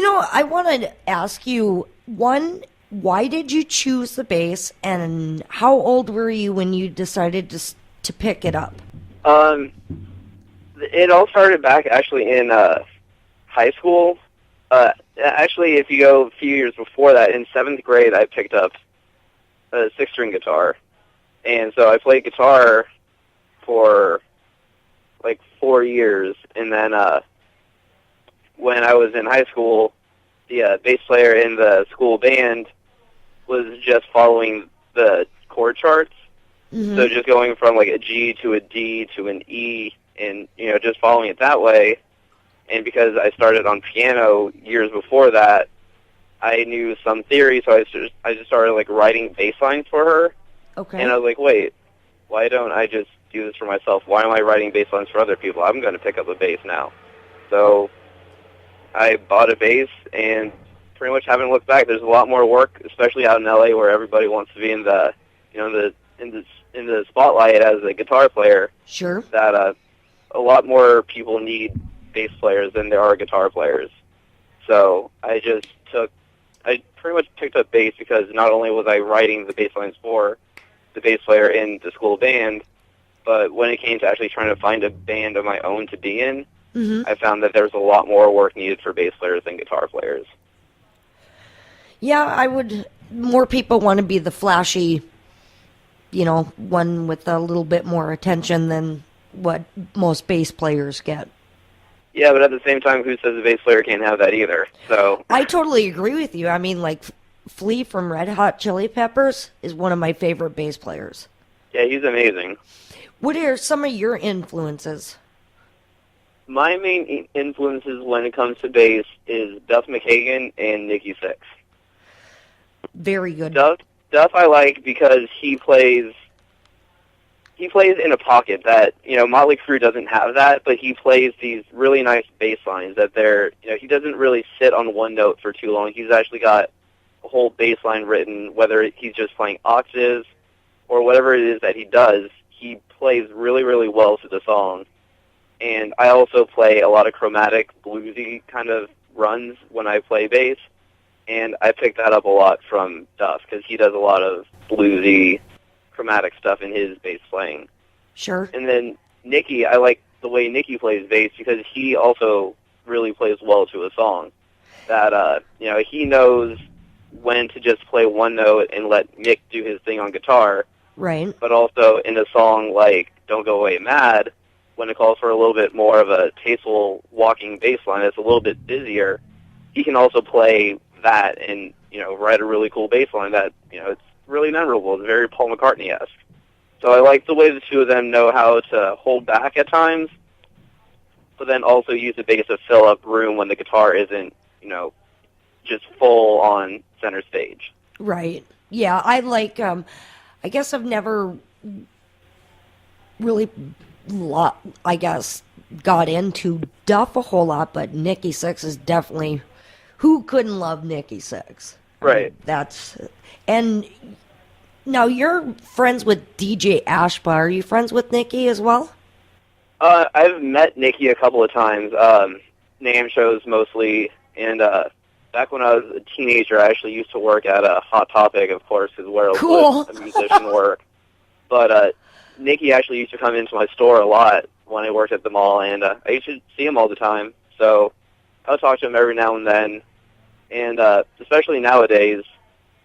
I wanted to ask you, one, why did you choose the bass, and how old were you when you decided to pick it up? It all started back actually in high school. Actually, if you go a few years before that, in 7th grade, I picked up a 6-string guitar. And so I played guitar for like 4 years. And then when I was in high school, the bass player in the school band was just following the chord charts. Mm-hmm. So just going from like a G to a D to an E and, just following it that way. And because I started on piano years before that, I knew some theory, so I just started like writing bass lines for her. Okay. And I was like, wait, why don't I just do this for myself? Why am I writing bass lines for other people? I'm going to pick up a bass now. So I bought a bass and pretty much haven't looked back. There's a lot more work, especially out in LA, where everybody wants to be in the in the spotlight as a guitar player. Sure. That a lot more people need bass players than there are guitar players. So I pretty much picked up bass because not only was I writing the bass lines for the bass player in the school band, but when it came to actually trying to find a band of my own to be in, mm-hmm. I found that there was a lot more work needed for bass players than guitar players. Yeah, more people want to be the flashy, one with a little bit more attention than what most bass players get. Yeah, but at the same time, who says a bass player can't have that either? So I totally agree with you. I mean, like, Flea from Red Hot Chili Peppers is one of my favorite bass players. Yeah, he's amazing. What are some of your influences? My main influences when it comes to bass is Duff McKagan and Nikki Sixx. Very good. Duff I like because he plays in a pocket that, Motley Crue doesn't have that, but he plays these really nice bass lines that he doesn't really sit on one note for too long. He's actually got a whole bass line written, whether he's just playing octaves or whatever it is that he does, he plays really, really well to the song. And I also play a lot of chromatic, bluesy kind of runs when I play bass, and I picked that up a lot from Duff because he does a lot of bluesy, chromatic stuff in his bass playing. Sure. And then Nikki, I like the way Nikki plays bass because he also really plays well to a song. That, he knows when to just play one note and let Mick do his thing on guitar. Right. But also in a song like Don't Go Away Mad, when it calls for a little bit more of a tasteful walking bass line that's a little bit busier, he can also play that and, write a really cool bass line that, it's really memorable. It's very Paul McCartney-esque. So I like the way the two of them know how to hold back at times, but then also use the bass to fill up room when the guitar isn't, just full on center stage. Right. Yeah, I like, I guess I've never really, got into Duff a whole lot, but Nikki Sixx is definitely, who couldn't love Nikki Sixx? Right. And now you're friends with DJ Ashba. Are you friends with Nikki as well? I've met Nikki a couple of times, NAMM shows mostly, and back when I was a teenager, I actually used to work at a Hot Topic, of course, because where else would a musician work. But Nikki actually used to come into my store a lot when I worked at the mall, and I used to see him all the time. So I would talk to him every now and then, and especially nowadays,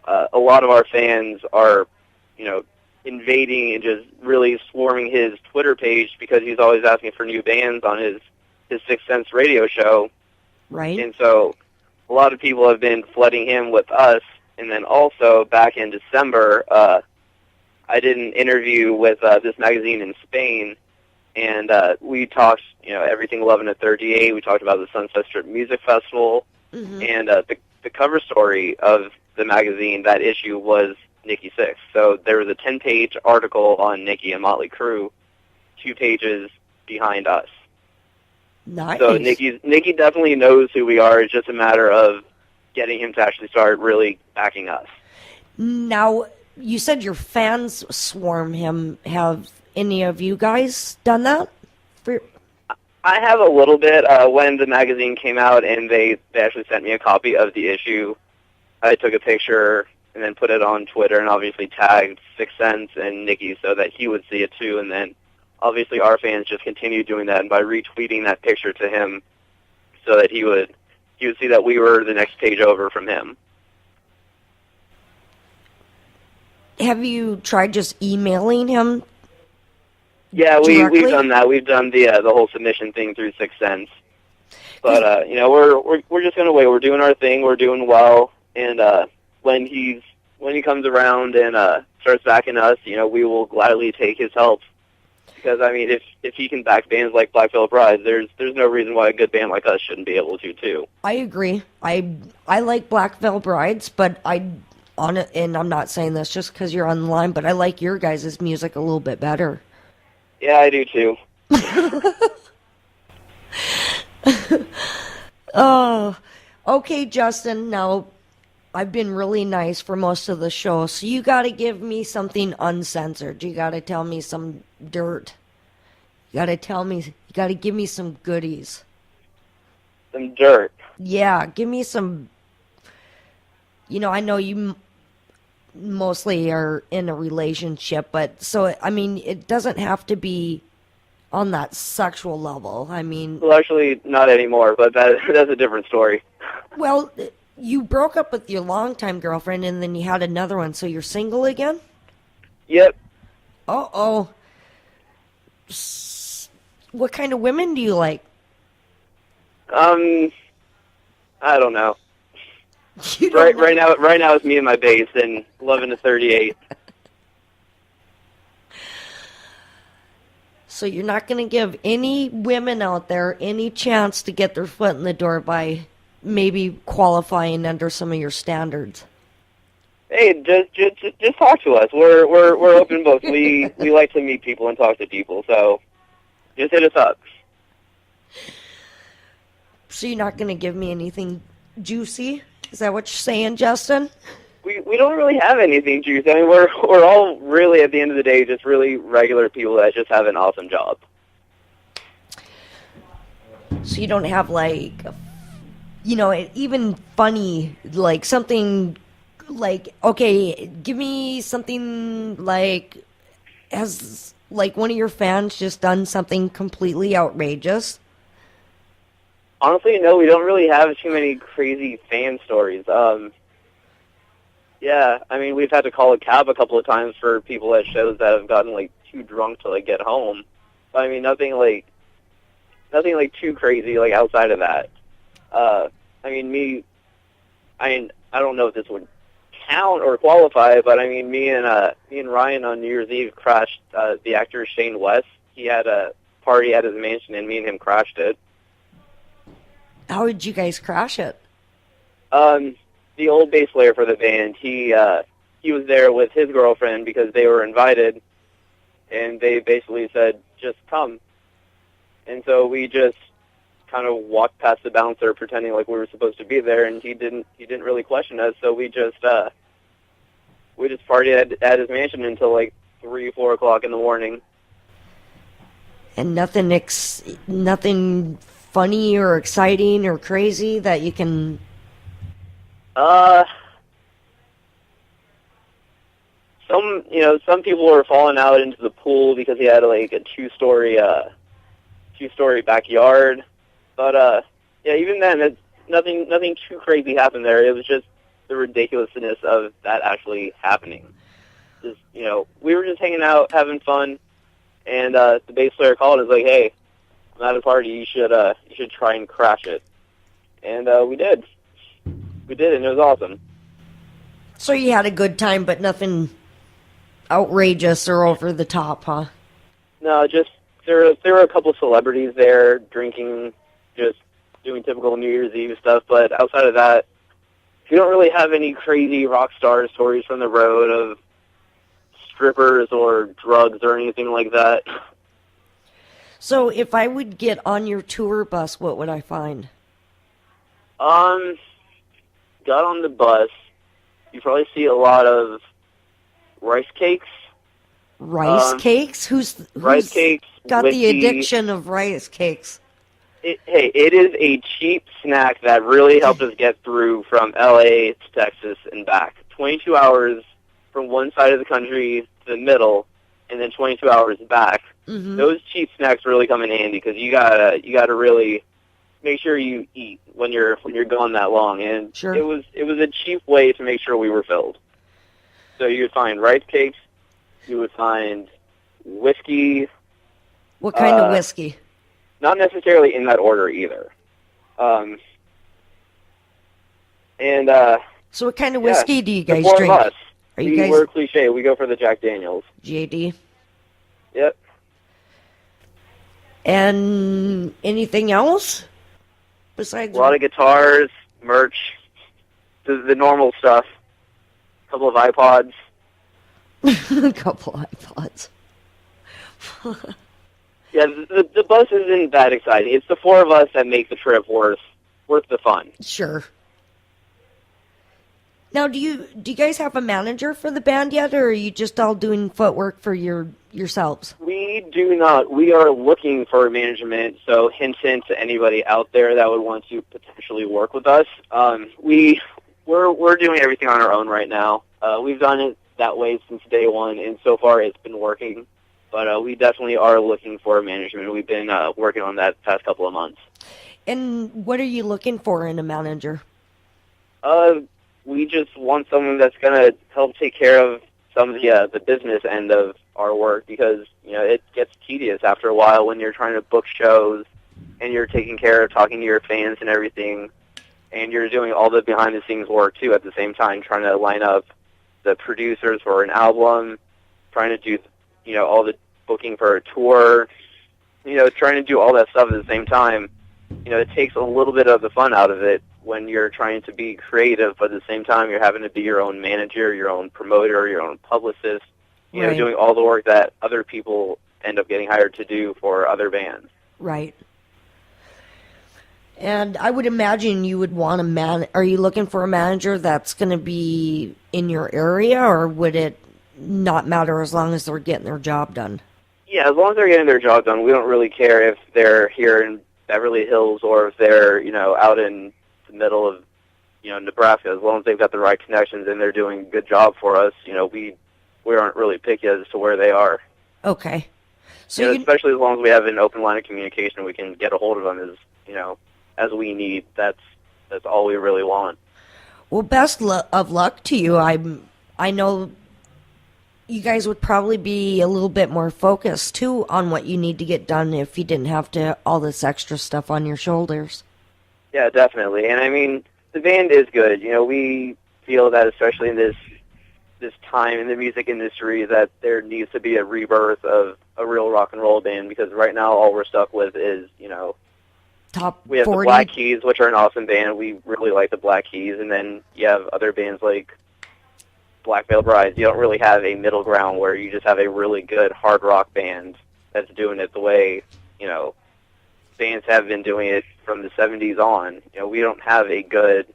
a lot of our fans are, invading and just really swarming his Twitter page because he's always asking for new bands on his Sixth Sense radio show. Right. And so a lot of people have been flooding him with us. And then also back in December, I did an interview with this magazine in Spain, and we talked, everything 11 to 38. We talked about the Sunset Strip Music Festival, mm-hmm. and the cover story of the magazine, that issue, was Nikki Sixx. So there was a 10-page article on Nikki and Motley Crue, 2 pages behind us. Nice. So Nikki definitely knows who we are. It's just a matter of getting him to actually start really backing us. Now, you said your fans swarm him. Have any of you guys done that? I have a little bit. When the magazine came out and they actually sent me a copy of the issue, I took a picture and then put it on Twitter and obviously tagged Sixx Sense and Nikki so that he would see it too. And then obviously our fans just continued doing that, and by retweeting that picture to him so that he would see that we were the next page over from him. Have you tried just emailing him? Yeah, we've done that. We've done the whole submission thing through Sixx Sense. But we're just gonna wait. We're doing our thing. We're doing well, and when he comes around and starts backing us, we will gladly take his help. Because I mean, if he can back bands like Black Veil Brides, there's no reason why a good band like us shouldn't be able to too. I agree. I like Black Veil Brides, but and I'm not saying this just because you're on the line, but I like your guys' music a little bit better. Yeah, I do too. Oh, okay, Justin. Now, I've been really nice for most of the show, so you got to give me something uncensored. You got to tell me some dirt. You got to give me some goodies. Some dirt. Yeah, give me some. I know you mostly are in a relationship, but so, I mean, it doesn't have to be on that sexual level. I mean... Well, actually, not anymore, but that's a different story. Well, you broke up with your longtime girlfriend, and then you had another one, so you're single again? Yep. Uh-oh. What kind of women do you like? I don't know. Right now it's me and my bass and 11 to 38. So you're not going to give any women out there any chance to get their foot in the door by maybe qualifying under some of your standards? Hey, just talk to us. We're open books. We like to meet people and talk to people. So just hit us up. So you're not going to give me anything juicy? Is that what you're saying, Justin? We don't really have anything juicy. I mean, we're all really, at the end of the day, just really regular people that just have an awesome job. So you don't have, like, even funny, like, something, like, okay, give me something, like, has, like, one of your fans just done something completely outrageous? Honestly, no, we don't really have too many crazy fan stories. Yeah, I mean, we've had to call a cab a couple of times for people at shows that have gotten, like, too drunk to, like, get home. But, I mean, nothing too crazy, like, outside of that. I don't know if this would count or qualify, but, I mean, me and Ryan on New Year's Eve crashed the actor Shane West. He had a party at his mansion, and me and him crashed it. How did you guys crash it? The old bass player for the band, he was there with his girlfriend because they were invited, and they basically said, just come. And so we just kind of walked past the bouncer pretending like we were supposed to be there, and he didn't really question us, so we just partied at his mansion until like 3, 4 o'clock in the morning. And nothing funny or exciting or crazy that you can... Some people were falling out into the pool because he had like a two-story backyard. But yeah, even then, nothing too crazy happened there. It was just the ridiculousness of that actually happening. Just we were just hanging out, having fun, and the bass player called and was like, "Hey, I'm at a party. You should try and crash it." And we did. We did, and it was awesome. So you had a good time, but nothing outrageous or over the top, huh? No, just there were a couple of celebrities there drinking, just doing typical New Year's Eve stuff. But outside of that, we don't really have any crazy rock star stories from the road of strippers or drugs or anything like that. So if I would get on your tour bus, what would I find? Got on the bus, you probably see a lot of rice cakes. Rice cakes? Who's rice cakes? Got whiskey. the addiction of rice cakes? It is a cheap snack that really helped us get through from L.A. to Texas and back. 22 hours from one side of the country to the middle, and then 22 hours back. Mm-hmm. Those cheap snacks really come in handy because you gotta really make sure you eat when you're gone that long. And Sure. it was a cheap way to make sure we were filled. So you would find rice cakes, you would find whiskey. What kind of whiskey? Not necessarily in that order either. So what kind of whiskey do you guys the four drink? Of us, Are you guys we're cliche. We go for the Jack Daniels. JD? Yep. And anything else besides A lot of guitars, merch, the normal stuff. A couple of iPods. a couple iPods? Yeah, the bus isn't that exciting. It's the four of us that make the trip worth the fun. Sure. Now, do you guys have a manager for the band yet, or are you just all doing footwork for yourselves? We do not. We are looking for management, so hint to anybody out there that would want to potentially work with us. We're doing everything on our own right now. We've done it that way since day one, and so far it's been working. But we definitely are looking for management. We've been working on that the past couple of months. And what are you looking for in a manager? We just want someone that's going to help take care of some of the business end of our work because, it gets tedious after a while when you're trying to book shows and you're taking care of talking to your fans and everything, and you're doing all the behind-the-scenes work, too, at the same time, trying to line up the producers for an album, trying to do all the booking for a tour, trying to do all that stuff at the same time. It takes a little bit of the fun out of it when you're trying to be creative, but at the same time you're having to be your own manager, your own promoter, your own publicist, Right. Doing all the work that other people end up getting hired to do for other bands. Right. And I would imagine you would want are you looking for a manager that's going to be in your area, or would it not matter as long as they're getting their job done? Yeah, as long as they're getting their job done, we don't really care if they're here in Beverly Hills or if they're, out in the middle of, Nebraska. As long as they've got the right connections and they're doing a good job for us, we aren't really picky as to where they are. Okay. So especially as long as we have an open line of communication, we can get a hold of them as we need. That's all we really want. Well, best of luck to you. I know you guys would probably be a little bit more focused, too, on what you need to get done if you didn't have all this extra stuff on your shoulders. Yeah, definitely. And, the band is good. We feel that, especially in this time in the music industry, that there needs to be a rebirth of a real rock and roll band, because right now all we're stuck with is, Top 40. We have the Black Keys, which are an awesome band. We really like the Black Keys. And then you have other bands like Black Veil Brides. You don't really have a middle ground where you just have a really good hard rock band that's doing it the way, bands have been doing it from the 70s on. We don't have a good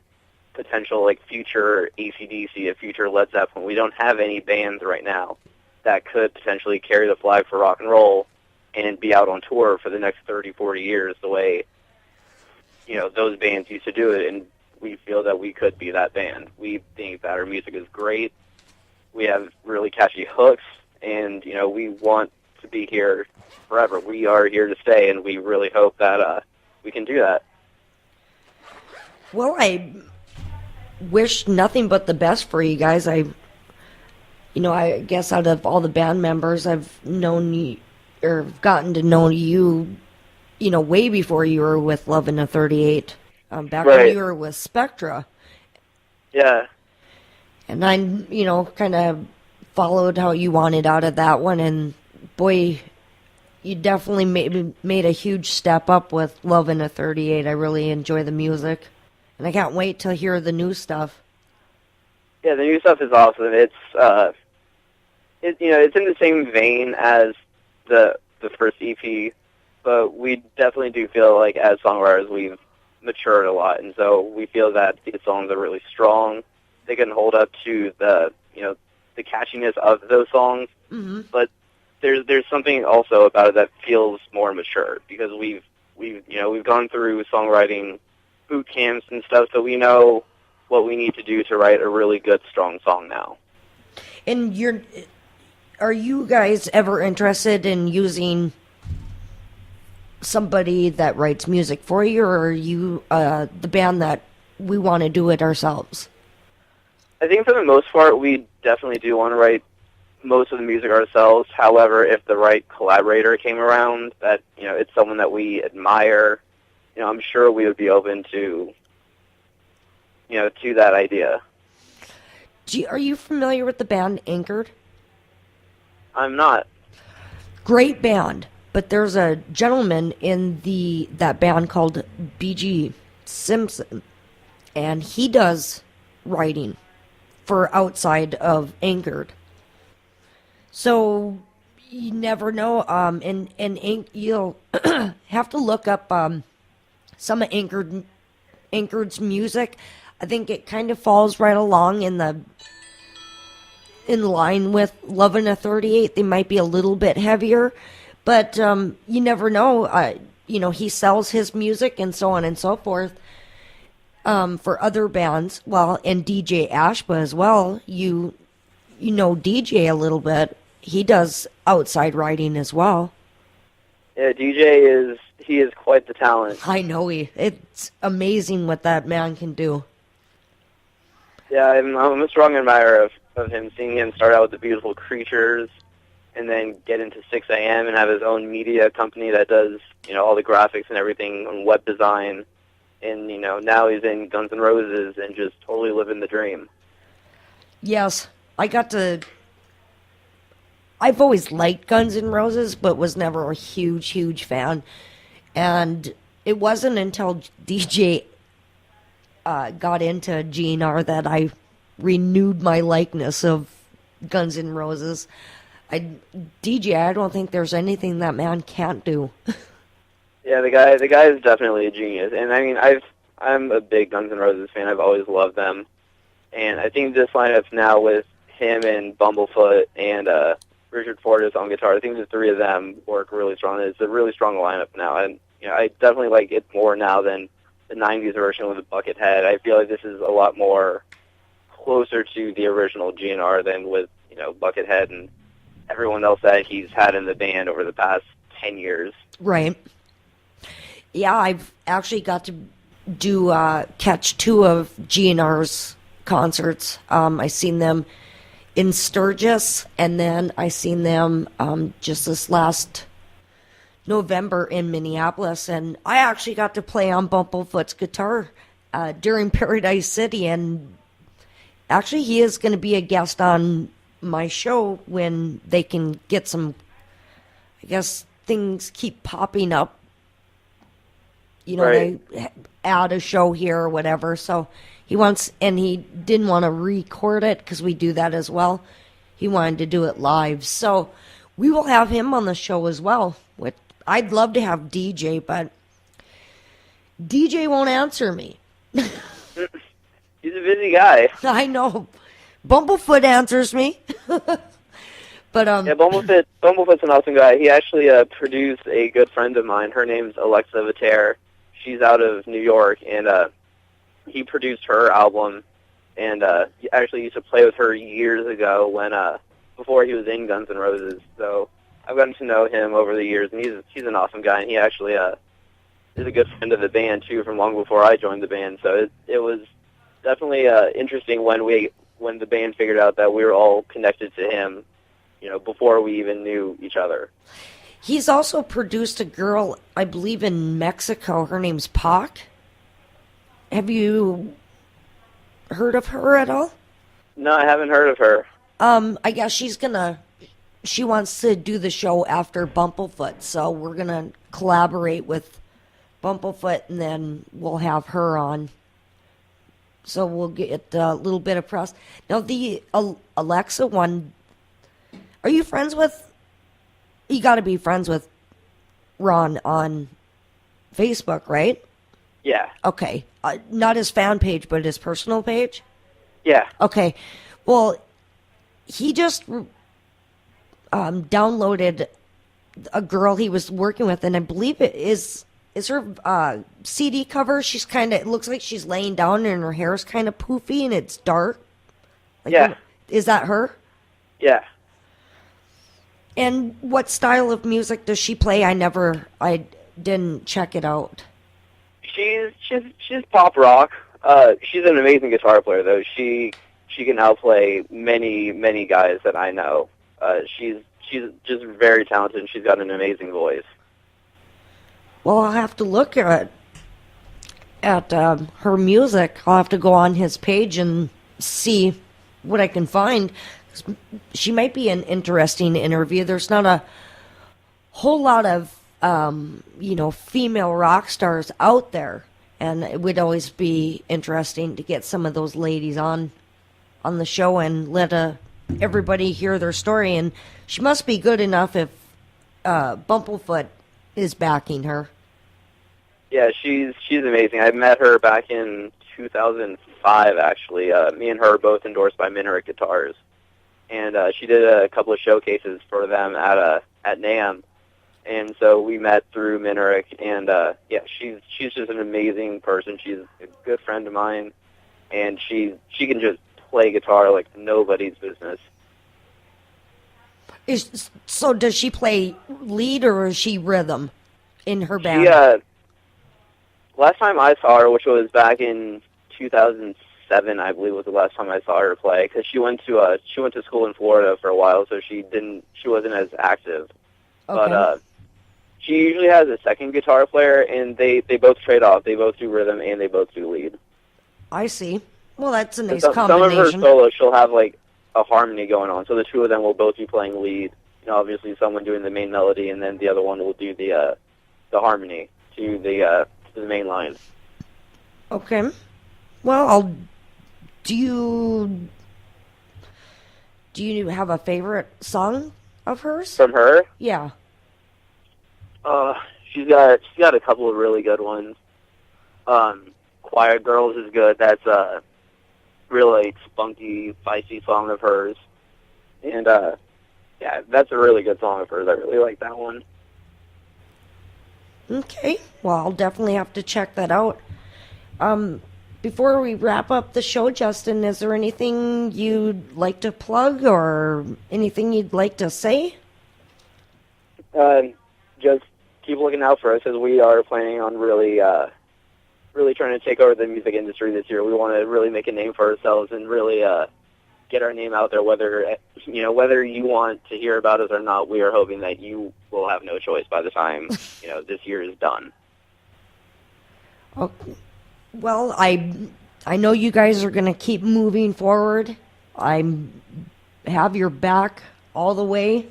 potential future AC/DC, a future Led Zeppelin. We don't have any bands right now that could potentially carry the flag for rock and roll and be out on tour for the next 30, 40 years the way, those bands used to do it. And we feel that we could be that band. We think that our music is great. We have really catchy hooks, and, we want to be here forever. We are here to stay, and we really hope that we can do that. Well, I wish nothing but the best for you guys. I guess out of all the band members, I've known you, or gotten to know you, way before you were with Love in a 38, back Right. when you were with Spectra. Yeah. And I, kind of followed how you wanted out of that one, and boy, you definitely made a huge step up with Love in a 38. I really enjoy the music, and I can't wait to hear the new stuff. Yeah, the new stuff is awesome. It's it's in the same vein as the first EP, but we definitely do feel like as songwriters we've matured a lot, and so we feel that these songs are really strong. They can hold up to the catchiness of those songs, Mm-hmm. but there's something also about it that feels more mature because we've we've gone through songwriting boot camps and stuff, so we know what we need to do to write a really good, strong song now. And are you guys ever interested in using somebody that writes music for you, or are you the band that we want to do it ourselves? I think for the most part, we definitely do want to write most of the music ourselves. However, if the right collaborator came around, that it's someone that we admire, I'm sure we would be open to to that idea. Are you familiar with the band Anchored? I'm not. Great band, but there's a gentleman in that band called BG Simpson, and he does writing for outside of Anchored. So you never know. And you'll have to look up some of Anchored's music. I think it kind of falls right along in line with Lovin' a 38. They might be a little bit heavier, but you never know. He sells his music and so on and so forth for other bands. Well, and DJ Ashba as well. You know DJ a little bit. He does outside writing as well. Yeah, DJ is quite the talent. I know it's amazing what that man can do. Yeah, I'm a strong admirer of him, seeing him start out with the Beautiful Creatures and then get into 6 a.m. and have his own media company that does, all the graphics and everything on web design. And, now he's in Guns N' Roses and just totally living the dream. Yes, I've always liked Guns N' Roses, but was never a huge, huge fan. And it wasn't until DJ got into GNR that I renewed my likeness of Guns N' Roses. DJ, I don't think there's anything that man can't do. Yeah, the guy is definitely a genius. And I mean, I'm a big Guns N' Roses fan. I've always loved them. And I think this lineup now with him and Bumblefoot and Richard Fortas on guitar, I think the three of them work really strong. It's a really strong lineup now, and I definitely like it more now than the 90s version with the Buckethead. I feel like this is a lot more closer to the original GNR than with Buckethead and everyone else that he's had in the band over the past 10 years. Right. Yeah, I've actually got to catch two of GNR's concerts. I seen them in Sturgis, and then I seen them just this last November in Minneapolis, and I actually got to play on Bumblefoot's guitar during Paradise City, and actually he is going to be a guest on my show when they can get some, I guess things keep popping up. Right. They add a show here or whatever, so he didn't want to record it because we do that as well. He wanted to do it live. So we will have him on the show as well. I'd love to have DJ, but DJ won't answer me. He's a busy guy. I know. Bumblefoot answers me. But yeah, Bumblefoot's an awesome guy. He actually produced a good friend of mine. Her name's Alexa Viter. She's out of New York, and he produced her album, and he actually used to play with her years ago when before he was in Guns N' Roses. So I've gotten to know him over the years, and he's an awesome guy, and he actually is a good friend of the band too from long before I joined the band. So it was definitely interesting when the band figured out that we were all connected to him, before we even knew each other. He's also produced a girl, I believe, in Mexico. Her name's Pac. Have you heard of her at all? No, I haven't heard of her. I guess she wants to do the show after Bumblefoot, so we're gonna collaborate with Bumblefoot, and then we'll have her on. So we'll get a little bit of press. Now, the Alexa one, are you friends with? You got to be friends with Ron on Facebook, right? Yeah. Okay. Not his fan page, but his personal page? Yeah. Okay. Well, he just downloaded a girl he was working with, and I believe it is is her CD cover? She's kind of, it looks like she's laying down and her hair's kind of poofy and it's dark. Like, Yeah. Is that her? Yeah. And what style of music does she play? I didn't check it out. She's pop rock. She's an amazing guitar player, though. She can outplay many guys that I know. She's just very talented, and she's got an amazing voice. Well, I'll have to look at her music. I'll have to go on his page and see what I can find. She might be an interesting interview. There's not a whole lot of female rock stars out there, and it would always be interesting to get some of those ladies on the show and let everybody hear their story. And she must be good enough if Bumblefoot is backing her. Yeah, she's amazing. I met her back in 2005, actually. Me and her are both endorsed by Minerick Guitars, and she did a couple of showcases for them at NAMM. And so we met through Minerick, and she's just an amazing person. She's a good friend of mine, and she can just play guitar like nobody's business. So does she play lead or is she rhythm in her band? Last time I saw her, which was back in 2007, I believe was the last time I saw her play, because she went to school in Florida for a while, so she wasn't as active. Okay. But she usually has a second guitar player, and they both trade off. They both do rhythm and they both do lead. I see. Well, that's a nice Some of her combination. solos, she'll have like a harmony going on, so the two of them will both be playing lead. Obviously, someone doing the main melody, and then the other one will do the harmony to the main line. Okay. Well, do you have a favorite song of hers? From her? Yeah. She's got a couple of really good ones. Quiet Girls is good. That's a really spunky, feisty song of hers. And that's a really good song of hers. I really like that one. Okay. Well, I'll definitely have to check that out. Before we wrap up the show, Justin, is there anything you'd like to plug or anything you'd like to say? Just keep looking out for us, as we are planning on really trying to take over the music industry this year. We want to really make a name for ourselves and really get our name out there. Whether you want to hear about us or not, we are hoping that you will have no choice by the time this year is done. Okay. Well, I know you guys are going to keep moving forward. I have your back all the way. If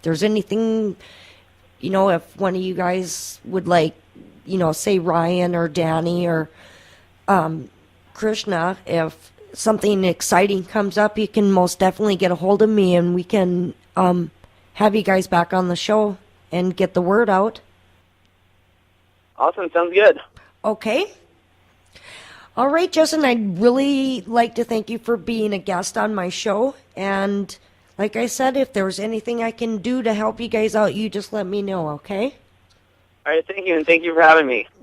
there's anything, if one of you guys would like, say Ryan or Danny or Krishna, if something exciting comes up, you can most definitely get a hold of me and we can have you guys back on the show and get the word out. Awesome. Sounds good. Okay. All right, Justin, I'd really like to thank you for being a guest on my show. And like I said, if there's anything I can do to help you guys out, you just let me know, okay? All right. Thank you, and thank you for having me.